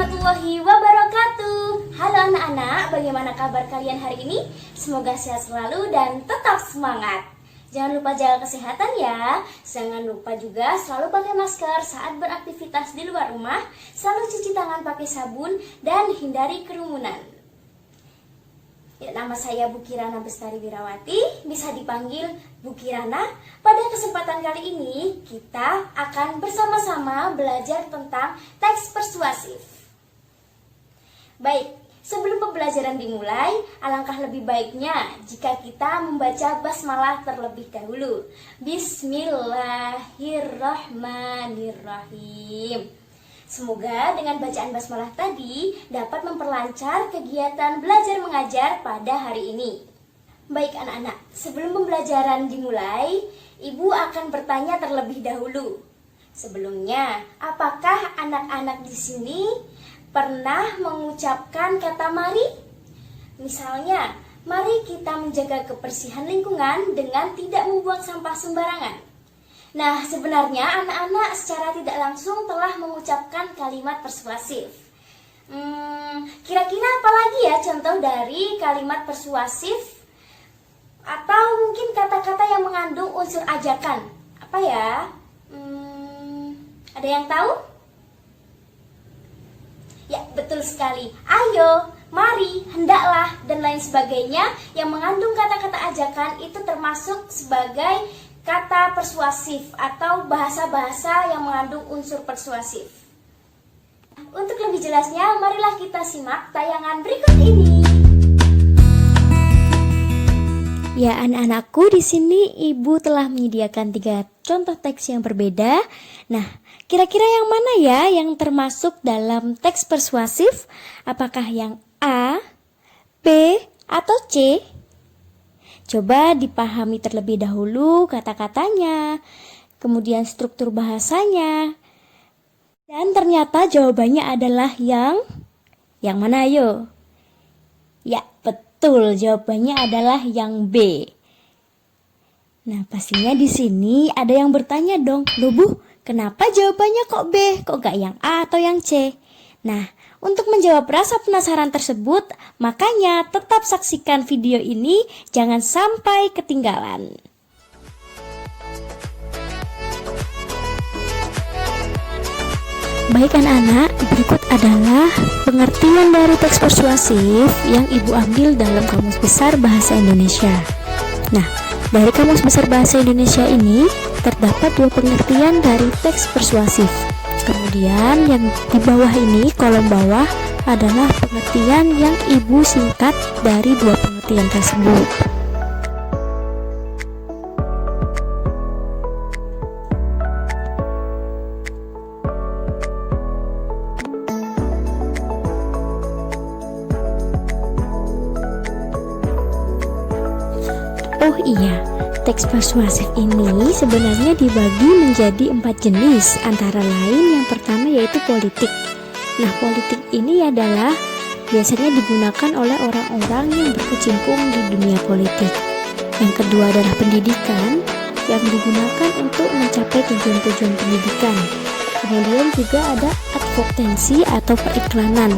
warahmatullahi wabarakatuh. Halo anak-anak, bagaimana kabar kalian hari ini? Semoga sehat selalu dan tetap semangat. Jangan lupa jaga kesehatan ya. Jangan lupa juga selalu pakai masker saat beraktivitas di luar rumah. Selalu cuci tangan pakai sabun dan hindari kerumunan. Ya, nama saya Bu Kirana Bestari Wirawati, bisa dipanggil Bu Kirana. Pada kesempatan kali ini, kita akan bersama-sama belajar tentang teks persuasif. Baik, sebelum pembelajaran dimulai, alangkah lebih baiknya jika kita membaca basmalah terlebih dahulu. Bismillahirrahmanirrahim. Semoga dengan bacaan basmalah tadi dapat memperlancar kegiatan belajar mengajar pada hari ini. Baik anak-anak, sebelum pembelajaran dimulai, Ibu akan bertanya terlebih dahulu. Sebelumnya, apakah anak-anak di sini pernah mengucapkan kata mari? Misalnya, mari kita menjaga kebersihan lingkungan dengan tidak membuang sampah sembarangan. Nah, sebenarnya anak-anak secara tidak langsung telah mengucapkan kalimat persuasif. Kira-kira apa lagi ya contoh dari kalimat persuasif? Atau mungkin kata-kata yang mengandung unsur ajakan? Apa ya? Ada yang tahu? Ya, betul sekali. Ayo, mari, hendaklah, dan lain sebagainya yang mengandung kata-kata ajakan itu termasuk sebagai kata persuasif atau bahasa-bahasa yang mengandung unsur persuasif. Untuk lebih jelasnya, marilah kita simak tayangan berikut ini. Ya anak-anakku, di sini Ibu telah menyediakan 3 contoh teks yang berbeda. Nah, kira-kira yang mana ya yang termasuk dalam teks persuasif? Apakah yang A, B, atau C? Coba dipahami terlebih dahulu kata-katanya, kemudian struktur bahasanya. Dan ternyata jawabannya adalah yang mana ayo? Ya, betul, jawabannya adalah yang B. Nah, pastinya di sini ada yang bertanya dong, "Loh Bu, kenapa jawabannya kok B? Kok gak yang A atau yang C?" Nah, untuk menjawab rasa penasaran tersebut, makanya tetap saksikan video ini, jangan sampai ketinggalan. Baik anak-anak, berikut adalah pengertian dari teks persuasif yang Ibu ambil dalam Kamus Besar Bahasa Indonesia. Nah, dari Kamus Besar Bahasa Indonesia ini terdapat 2 pengertian dari teks persuasif. Kemudian yang di bawah ini, kolom bawah, adalah pengertian yang Ibu singkat dari 2 pengertian tersebut. Oh iya, teks persuasif ini sebenarnya dibagi menjadi 4 jenis, antara lain yang pertama yaitu politik. Nah, politik ini adalah biasanya digunakan oleh orang-orang yang berkecimpung di dunia politik. Yang kedua adalah pendidikan, yang digunakan untuk mencapai tujuan-tujuan pendidikan. Kemudian juga ada advokensi atau periklanan.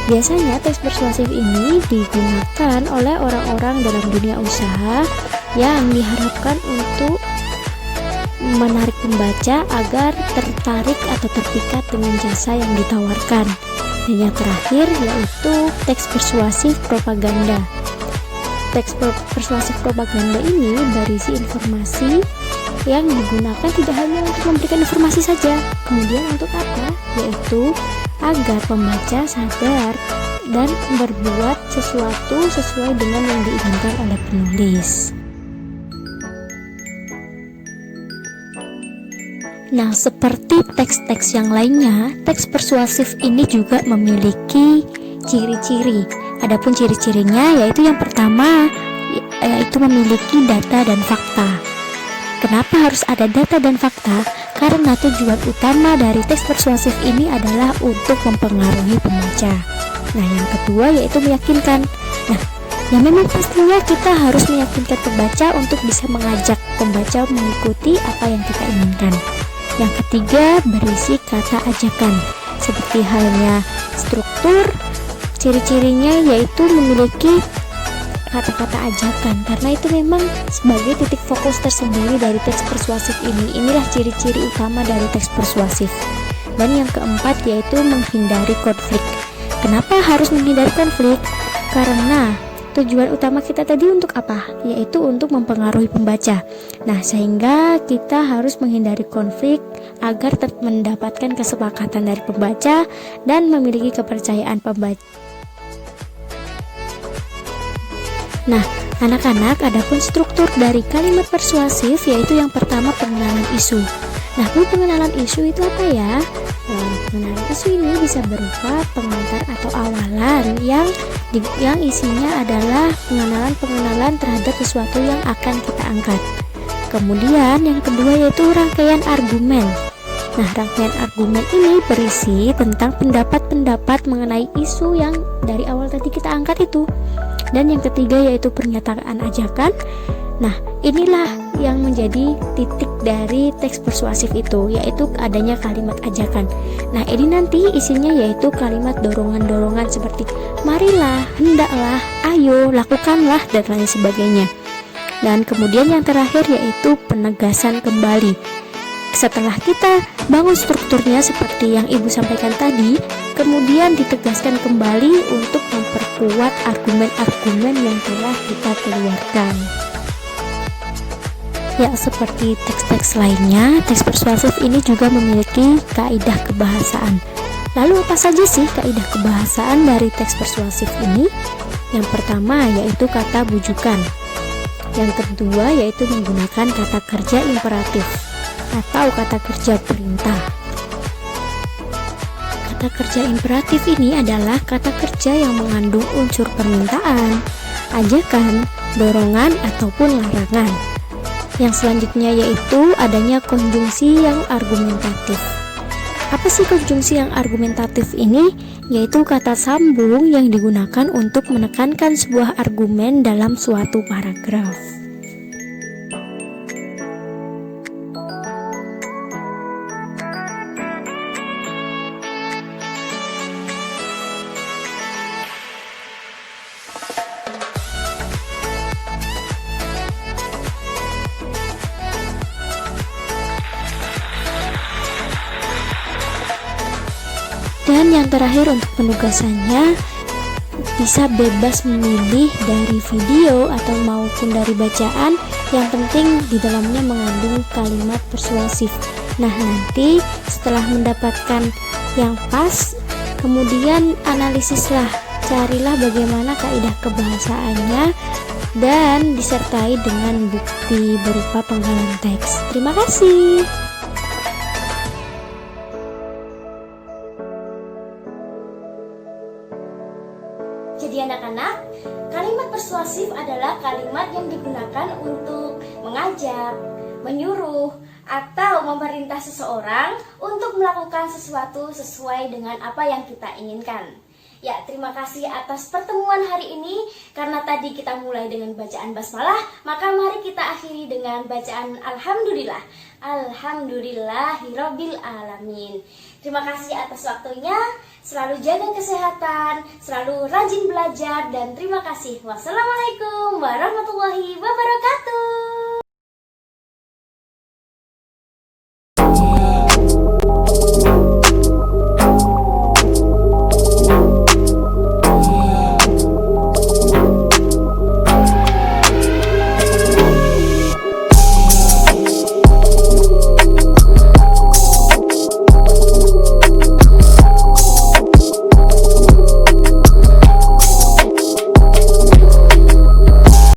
Biasanya teks persuasif ini digunakan oleh orang-orang dalam dunia usaha yang diharapkan untuk menarik pembaca agar tertarik atau terpikat dengan jasa yang ditawarkan. Dan yang terakhir yaitu teks persuasif propaganda. Teks persuasif propaganda ini berisi informasi yang digunakan tidak hanya untuk memberikan informasi saja, kemudian untuk apa? Yaitu agar pembaca sadar dan berbuat sesuatu sesuai dengan yang diinginkan oleh penulis. Nah, seperti teks-teks yang lainnya, teks persuasif ini juga memiliki ciri-ciri. Adapun ciri-cirinya yaitu yang pertama yaitu memiliki data dan fakta. Kenapa harus ada data dan fakta? Karena tujuan utama dari teks persuasif ini adalah untuk mempengaruhi pembaca. Nah, yang kedua yaitu meyakinkan. Nah, ya memang pastinya kita harus meyakinkan pembaca untuk bisa mengajak pembaca mengikuti apa yang kita inginkan. Yang ketiga berisi kata ajakan, seperti halnya struktur, ciri-cirinya yaitu memiliki kata-kata ajakan, karena itu memang sebagai titik fokus tersendiri dari teks persuasif ini. Inilah ciri-ciri utama dari teks persuasif. Dan yang keempat yaitu menghindari konflik. Kenapa harus menghindari konflik? Karena tujuan utama kita tadi untuk apa? Yaitu untuk mempengaruhi pembaca. Nah, sehingga kita harus menghindari konflik agar mendapatkan kesepakatan dari pembaca dan memiliki kepercayaan pembaca. Nah, anak-anak, adapun struktur dari kalimat persuasif yaitu yang pertama pengenalan isu. Nah, pengenalan isu itu apa ya? Pengenalan isu ini bisa berupa pengantar atau awalan yang isinya adalah pengenalan terhadap sesuatu yang akan kita angkat. Kemudian yang kedua yaitu rangkaian argumen. Nah, rangkaian argumen ini berisi tentang pendapat-pendapat mengenai isu yang dari awal tadi kita angkat itu. Dan yang ketiga yaitu pernyataan ajakan. Nah, inilah yang menjadi titik dari teks persuasif itu, yaitu adanya kalimat ajakan. Nah, ini nanti isinya yaitu kalimat dorongan-dorongan seperti marilah, hendaklah, ayo, lakukanlah, dan lain sebagainya. Dan kemudian yang terakhir yaitu penegasan kembali. Setelah kita bangun strukturnya seperti yang Ibu sampaikan tadi, kemudian ditegaskan kembali untuk memperkuat argumen-argumen yang telah kita keluarkan. Ya, seperti teks-teks lainnya, teks persuasif ini juga memiliki kaidah kebahasaan. Lalu apa saja sih kaidah kebahasaan dari teks persuasif ini? Yang pertama yaitu kata bujukan. Yang kedua yaitu menggunakan kata kerja imperatif atau kata kerja perintah. Kata kerja imperatif ini adalah kata kerja yang mengandung unsur permintaan, ajakan, dorongan, ataupun larangan. Yang selanjutnya yaitu adanya konjungsi yang argumentatif. Apa sih konjungsi yang argumentatif ini? Yaitu kata sambung yang digunakan untuk menekankan sebuah argumen dalam suatu paragraf. Dan yang terakhir untuk penugasannya, bisa bebas memilih dari video atau maupun dari bacaan, yang penting di dalamnya mengandung kalimat persuasif. Nah, nanti setelah mendapatkan yang pas, kemudian analisislah, carilah bagaimana kaidah kebahasaannya dan disertai dengan bukti berupa penggalan teks. Terima kasih. Jadi anak-anak, kalimat persuasif adalah kalimat yang digunakan untuk mengajak, menyuruh, atau memerintah seseorang untuk melakukan sesuatu sesuai dengan apa yang kita inginkan. Ya, terima kasih atas pertemuan hari ini. Karena tadi kita mulai dengan bacaan basmalah, maka mari kita akhiri dengan bacaan alhamdulillah. Alhamdulillahirabbil alamin. Terima kasih atas waktunya. Selalu jaga kesehatan, selalu rajin belajar, dan terima kasih. Wassalamualaikum warahmatullahi wabarakatuh.